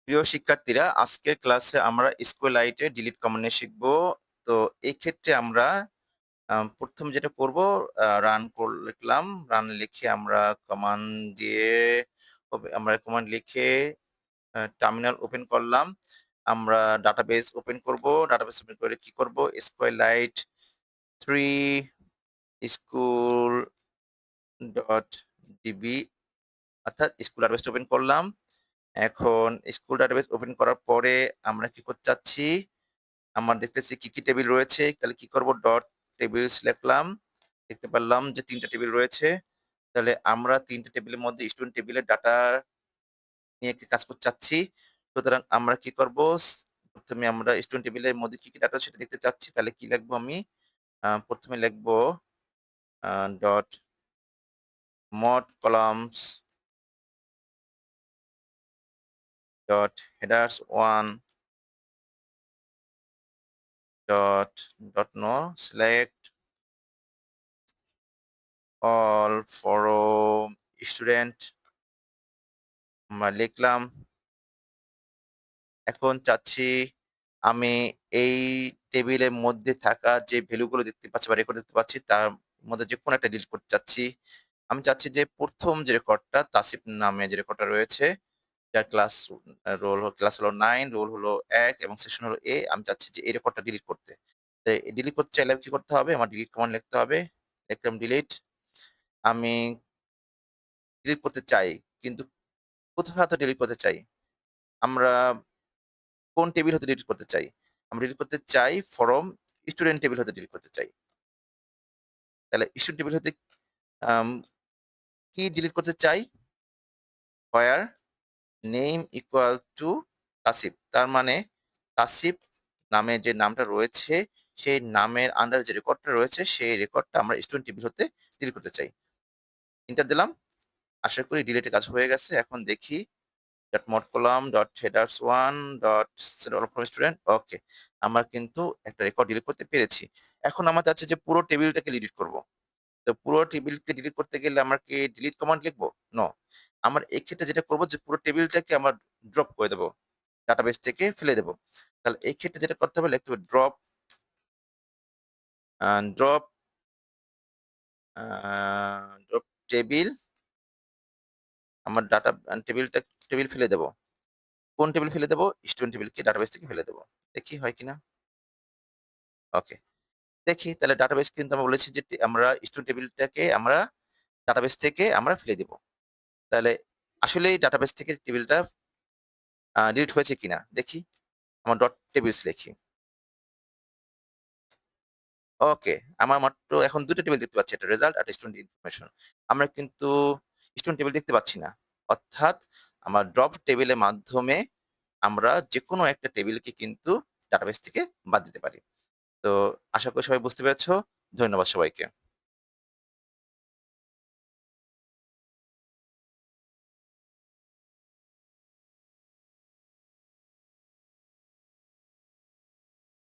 প্রিয় শিক্ষার্থীরা, আজকের ক্লাসে আমরা SQLite এ ডিলিট কমান্ড নিয়ে শিখব। তো এই ক্ষেত্রে আমরা ১ম যেটা করব, লিখলাম। রান লিখে আমরা কমান্ড দিয়ে আমরা কমান্ড লিখে টার্মিনাল ওপেন করলাম। আমরা ডাটাবেস ওপেন করব। ডাটাবেস ওপেন করে কি করব? SQLite 3 school.db অর্থাৎ স্কুল ডাটাবেসটা ওপেন করলাম। এখন স্কুল ডাটাবেস ওপেন করার পরে আমরা কি করতে চাচ্ছি? আমরা দেখতেছি কি টেবিল রয়েছে। তাহলে কি করব? ডট টেবিলস লিখলাম। দেখতে পারলাম যে ৩ টা টেবিল রয়েছে। তাহলে আমরা ৩ টা টেবিলের মধ্যে স্টুডেন্ট টেবিলের ডাটা নিয়ে কাজ করতে চাচ্ছি। সুতরাং আমরা কি করব? ১ম এ আমরা স্টুডেন্ট টেবিলের মধ্যে কি ডাটা সেটা দেখতে চাচ্ছি। তাহলে কি লিখবো আমি? ১ম এ লিখবো a dot mod columns dot headers 1 dot no select all from student আমরা লিখলাম। এখন চাচ্ছি আমি এই টেবিলের মধ্যে থাকা যে ভ্যালুগুলো দেখতে পাচ্ছি বা রেকর্ড দেখতে পাচ্ছি তার মধ্যে যেকোনো একটা ডিলিট করতে চাচ্ছি। আমি চাচ্ছি যে ১ম যে রেকর্ডটা তাসিফ নামে যে রেকর্ডটা রয়েছে, যার ক্লাস হলো 9, রোল হলো ১ এবং সেকশন হলো A। আমি চাচ্ছি যে এই রেকর্ডটা ডিলিট করতে। তো ডিলিট করতে চাইলে কি করতে হবে? আমার ডিলিট কমান্ড লিখতে হবে। লিখলাম ডিলিট। আমি ডিলিট করতে চাই। কিন্তু কোথাও তো ডিলিট করতে চাই। আমরা কোন টেবিল হতে ডিলিট করতে চাই? আমরা ডিলিট করতে চাই ফরম স্টুডেন্ট টেবিল হতে ডিলিট করতে চাই। তাহলে স্টুডেন্ট টেবিল হতে আম কি ডিলিট করতে চাই? হোয়ার নেম ইকুয়াল টু তাসিফ। তার মানে তাসিফ নামে যে নামটা রয়েছে, সেই নামের আন্ডার যে রেকর্ডটা রয়েছে, সেই রেকর্ডটা আমরা স্টুডেন্ট টেবিল হতে ডিলিট করতে চাই। এন্টার দিলাম। আশা করি ডিলিটে কাজ হয়ে গেছে। এখন দেখি dot mod column dot headers 1 dot set all for student. Okay. আমরা কিন্তু একটা রেকর্ড ডিলিট করতে পেরেছি। এখন আমার চাচ্ছি যে পুরো টেবিলটাকে ডিলিট করব। তো পুরো টেবিলকে ডিলিট করতে গেলে আমরা কি ডিলিট কমান্ড লিখবো? নো। আমার এক্ষেত্রে যেটা করব যে পুরো টেবিলটাকে আমরা ড্রপ করে দেব। ডাটাবেস থেকে ফেলে দেব। তাহলে এই ক্ষেত্রে যেটা করতে হবে লিখতে হবে ড্রপ আ ড্রপ আ ড্রপ টেবিল। আমার ডাটা টেবিল ফেলে দেব। কোন টেবিল ফেলে দেব? স্টুডেন্ট টেবিলকে ডাটাবেস থেকে ফেলে দেব। দেখি হয় কিনা? ওকে। দেখি তাহলে ডাটাবেস কিন্তু আমরা বলেছি যে আমরা স্টুডেন্ট টেবিলটাকে আমরা ডাটাবেস থেকে আমরা ফেলে দিব। তাহলে আসলেই ডাটাবেস থেকে টেবিলটা ডিলিট হয়েছে কিনা দেখি। আমার ডট টেবিলস লিখি। ওকে। আমার মাত্র এখন ২ টা টেবিল দেখতে পাচ্ছি। একটা রেজাল্ট আর স্টুডেন্ট ইনফরমেশন। আমরা কিন্তু স্টুডেন্ট টেবিল দেখতে পাচ্ছি না। অর্থাৎ আমার ড্রপ টেবিলের মাধ্যমে আমরা যেকোনো একটা টেবিলকে কিন্তু ডাটাবেস থেকে বাদ দিতে পারি। তো আশা করি সবাই বুঝতে পেরেছ। ধন্যবাদ সবাইকে।